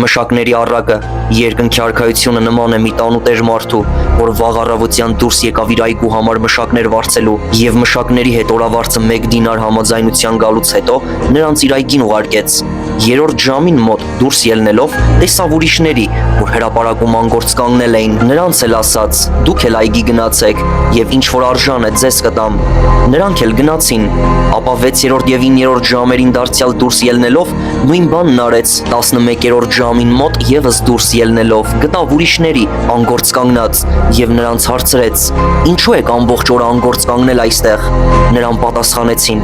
Մշակների առակը երկնքի արքայությունը նման է մի տանուտեր մարդու, որ վաղ առավոտյան դուրս եկավ իր այգու համար մշակներ վարձելու եւ մշակների հետ օրավարձը 1 դինար համաձայնության գալուց հետո նրանց իր այգին ուղարկեց։ Երրորդ ժամին մոտ դուրս ելնելով տեսավ ուրիշների, որ հրապարակում անգործ կանգնել էին, նրանց էլ ասաց. «Դուք էլ այգի գնացեք եւ ինչ որ արժան է ձեզ կտամ»։ Նրանք էլ գնացին, ապա 6-րդ եւ 9-րդ ժամերին դարձյալ դուրս ելնելով նույն բանն արեց, 11-րդ ժամին մոտ եւս դուրս ելնելով գտավ ուրիշների անգործ կանգնած եւ նրանց հարցրեց. «Ինչու եք ամբողջ օրը անգործ կանգնել այստեղ»։ Նրան պատասխանեցին.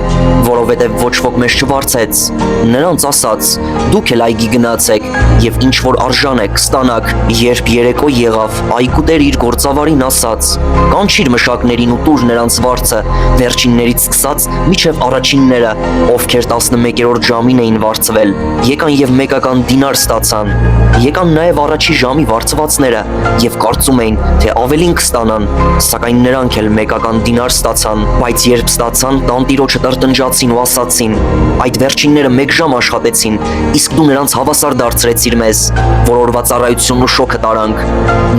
«Որովհետեւ ոչ ոք մեզ չվարձեց»։ Նրանց ասաց. «Դուք էլ այգի գնացեք եւ ինչ որ արժան եք կստանաք»։ Երբ երեկո եղավ, այգուտերը իր գործավարին ասաց. «Կանչիր մշակներին ու տուր նրանց վարձը, վերջիններից սկսած մինչև առաջինները, ովքեր 11-րդ ժամին էին վարձվել, եկան եւ մեկական դինար ստացան։ Եկան նաեւ առաջի ժամի վարձվածները եւ կարծում էին, թե ավելին կստանան, սակայն նրանք էլ մեկական դինար ստացան, բայց երբ ստացան, տանտիրոջը տրտնջացին ու ասացին. «Այդ վերջինները 1 ժամ աշխատեցին, իսկ դու նրանց հավասար դարձրեցիր մեզ, որ օրվա ծառայությունն ու շոքը տարանք»։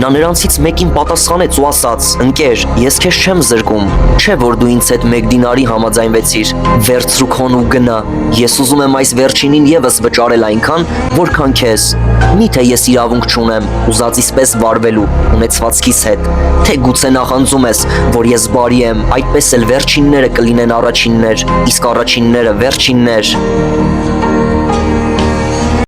Նա նրանցից մեկին պատասխանեց ու ասաց. «Ընկեր, ես քեզ չեմ զրկում, չէ որ դու ինձ հետ 1 դինարի համաձայնվեցիր, վերցրու քոն ու գնա, ես ուզում եմ այս վերջինին եւս վճարել այնքան, որքան քեզ։ Միթե ես իրավունք չունեմ ուզածիս պես վարվելու ունեցվածքիս հետ, թե գուցե նախանձում ես, որ ես բարի եմ, այդպես էլ վերջինները կլինեն առաջիններ, իսկ առաջինները վերջիններ»։